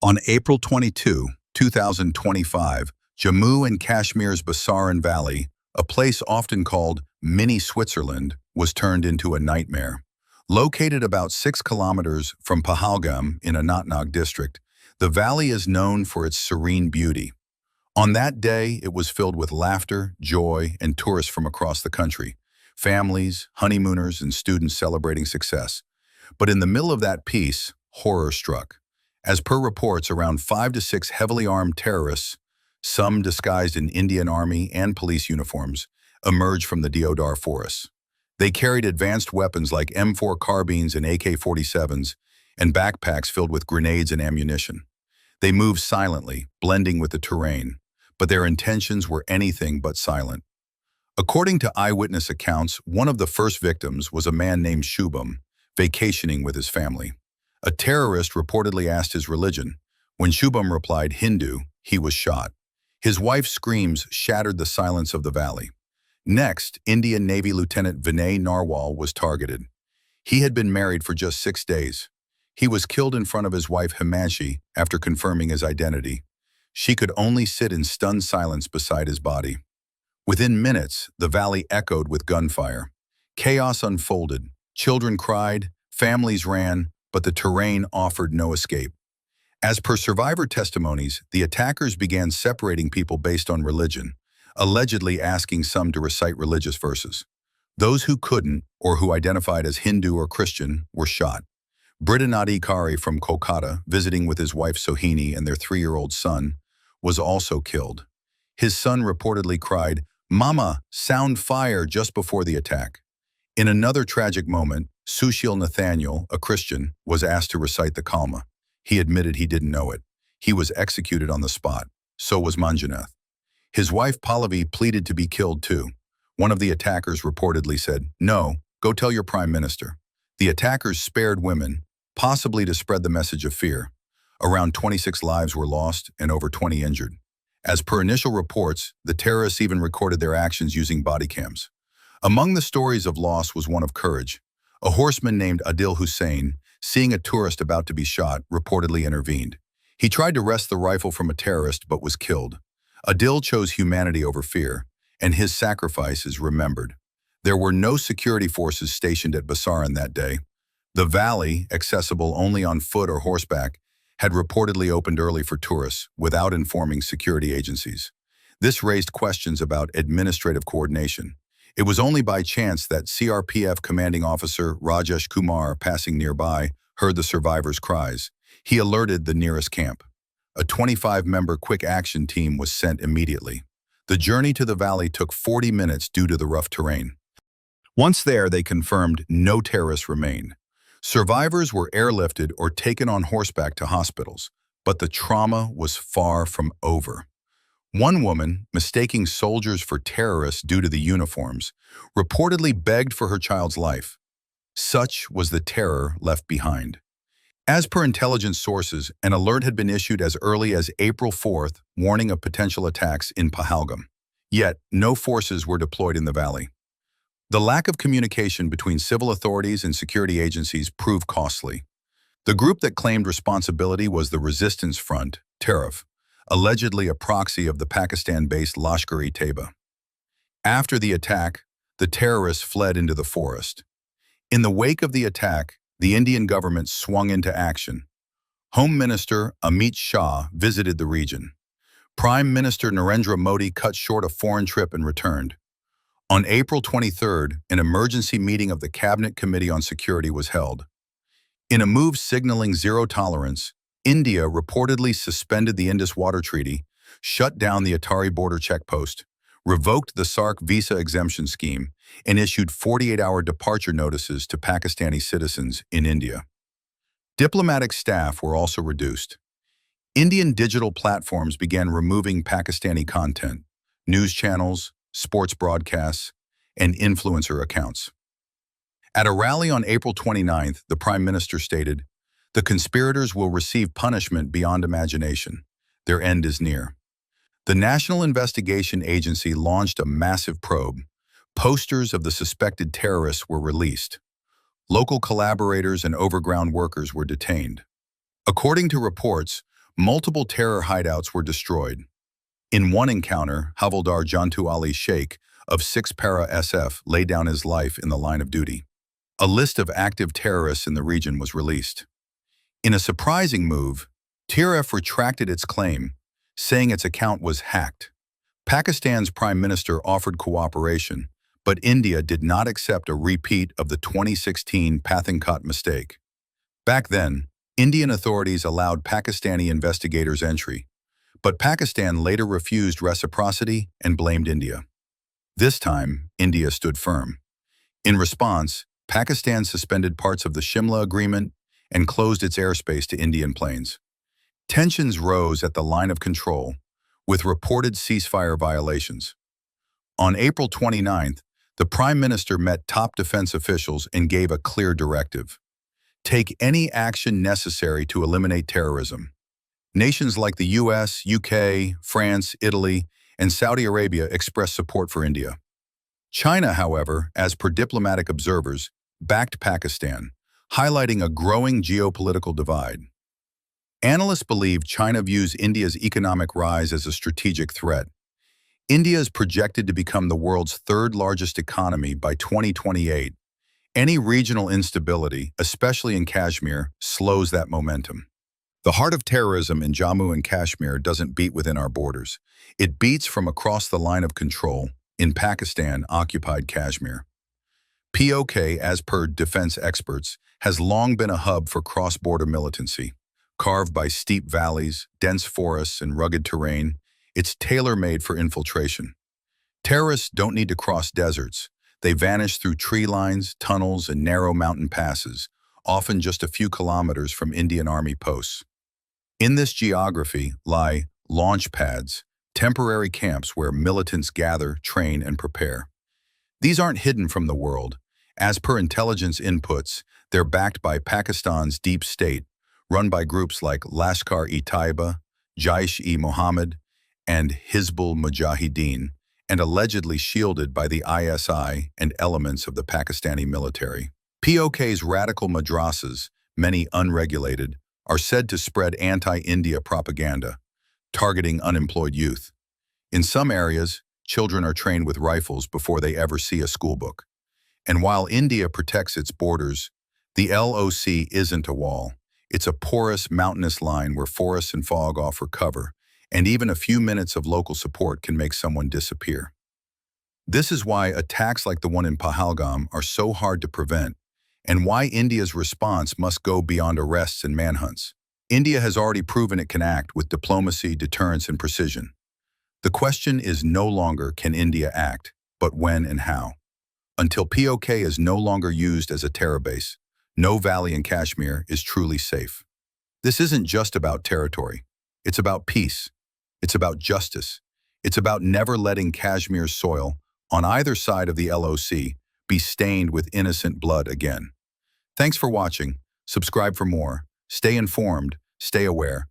On April 22, 2025, Jammu and Kashmir's Basaran Valley, a place often called Mini Switzerland, was turned into a nightmare. Located about 6 kilometers from Pahalgam in Anantnag district, the valley is known for its serene beauty. On that day, it was filled with laughter, joy, and tourists from across the country, families, honeymooners, and students celebrating success. But in the middle of that peace, horror struck. As per reports, around 5 to 6 heavily armed terrorists, some disguised in Indian Army and police uniforms, emerged from the Deodar forests. They carried advanced weapons like M4 carbines and AK-47s, and backpacks filled with grenades and ammunition. They moved silently, blending with the terrain, but their intentions were anything but silent. According to eyewitness accounts, one of the first victims was a man named Shubham, vacationing with his family. A terrorist reportedly asked his religion. When Shubham replied Hindu, he was shot. His wife's screams shattered the silence of the valley. Next, Indian Navy Lieutenant Vinay Narwal was targeted. He had been married for just 6 days. He was killed in front of his wife Himanshi after confirming his identity. She could only sit in stunned silence beside his body. Within minutes, the valley echoed with gunfire. Chaos unfolded. Children cried, families ran, but the terrain offered no escape. As per survivor testimonies, the attackers began separating people based on religion, allegedly asking some to recite religious verses. Those who couldn't, or who identified as Hindu or Christian, were shot. Britanadi Kari from Kolkata, visiting with his wife Sohini and their 3-year-old son, was also killed. His son reportedly cried, "Mama, sound fire," just before the attack. In another tragic moment, Sushil Nathaniel, a Christian, was asked to recite the Kalma. He admitted he didn't know it. He was executed on the spot. So was Manjunath. His wife Pallavi pleaded to be killed too. One of the attackers reportedly said, "No, go tell your prime minister." The attackers spared women, possibly to spread the message of fear. Around 26 lives were lost and over 20 injured. As per initial reports, the terrorists even recorded their actions using body cams. Among the stories of loss was one of courage. A horseman named Adil Hussain, seeing a tourist about to be shot, reportedly intervened. He tried to wrest the rifle from a terrorist but was killed. Adil chose humanity over fear, and his sacrifice is remembered. There were no security forces stationed at Basaran that day. The valley, accessible only on foot or horseback, had reportedly opened early for tourists without informing security agencies. This raised questions about administrative coordination. It was only by chance that CRPF commanding officer Rajesh Kumar, passing nearby, heard the survivors' cries. He alerted the nearest camp. A 25-member quick action team was sent immediately. The journey to the valley took 40 minutes due to the rough terrain. Once there, they confirmed no terrorists remained. Survivors were airlifted or taken on horseback to hospitals, but the trauma was far from over. One woman, mistaking soldiers for terrorists due to the uniforms, reportedly begged for her child's life. Such was the terror left behind. As per intelligence sources, an alert had been issued as early as April 4th, warning of potential attacks in Pahalgam. Yet, no forces were deployed in the valley. The lack of communication between civil authorities and security agencies proved costly. The group that claimed responsibility was the Resistance Front, TERF, allegedly a proxy of the Pakistan-based Lashkar-e-Taiba. After the attack, the terrorists fled into the forest. In the wake of the attack, the Indian government swung into action. Home Minister Amit Shah visited the region. Prime Minister Narendra Modi cut short a foreign trip and returned. On April 23rd, an emergency meeting of the Cabinet Committee on Security was held. In a move signaling zero tolerance, India reportedly suspended the Indus Water Treaty, shut down the Attari border checkpost, revoked the SARC visa exemption scheme, and issued 48-hour departure notices to Pakistani citizens in India. Diplomatic staff were also reduced. Indian digital platforms began removing Pakistani content, news channels, sports broadcasts, and influencer accounts. At a rally on April 29th, the Prime Minister stated, "The conspirators will receive punishment beyond imagination. Their end is near." The National Investigation Agency launched a massive probe. Posters of the suspected terrorists were released. Local collaborators and overground workers were detained. According to reports, Multiple terror hideouts were destroyed. In one encounter, Havildar Jantu Ali Sheikh of 6 Para SF laid down his life in the line of duty. A list of active terrorists in the region was released. In a surprising move, TRF retracted its claim, saying its account was hacked. Pakistan's Prime Minister offered cooperation, but India did not accept a repeat of the 2016 Pathankot mistake. Back then, Indian authorities allowed Pakistani investigators entry, but Pakistan later refused reciprocity and blamed India. This time, India stood firm. In response, Pakistan suspended parts of the Shimla Agreement and closed its airspace to Indian planes. Tensions rose at the line of control, with reported ceasefire violations. On April 29th, the Prime Minister met top defense officials and gave a clear directive. Take any action necessary to eliminate terrorism. Nations like the US, UK, France, Italy, and Saudi Arabia expressed support for India. China, however, as per diplomatic observers, backed Pakistan, highlighting a growing geopolitical divide. Analysts believe China views India's economic rise as a strategic threat. India is projected to become the world's third-largest economy by 2028. Any regional instability, especially in Kashmir, slows that momentum. The heart of terrorism in Jammu and Kashmir doesn't beat within our borders. It beats from across the line of control in Pakistan-occupied Kashmir. POK, as per defense experts, has long been a hub for cross-border militancy. Carved by steep valleys, dense forests, and rugged terrain, it's tailor-made for infiltration. Terrorists don't need to cross deserts. They vanish through tree lines, tunnels, and narrow mountain passes, often just a few kilometers from Indian Army posts. In this geography lie launch pads, temporary camps where militants gather, train, and prepare. These aren't hidden from the world. As per intelligence inputs, they're backed by Pakistan's deep state, run by groups like Lashkar-e-Taiba, Jaish-e-Mohammed, and Hizbul Mujahideen, and allegedly shielded by the ISI and elements of the Pakistani military. POK's radical madrasas, many unregulated, are said to spread anti-India propaganda, targeting unemployed youth. In some areas, children are trained with rifles before they ever see a schoolbook. And while India protects its borders, the LOC isn't a wall. It's a porous, mountainous line where forests and fog offer cover, and even a few minutes of local support can make someone disappear. This is why attacks like the one in Pahalgam are so hard to prevent, and why India's response must go beyond arrests and manhunts. India has already proven it can act with diplomacy, deterrence, and precision. The question is no longer can India act, but when and how. Until POK is no longer used as a terror base, no valley in Kashmir is truly safe. This isn't just about territory. It's about peace. It's about justice. It's about never letting Kashmir's soil, on either side of the LOC, be stained with innocent blood again. Thanks for watching. Subscribe for more. Stay informed, stay aware,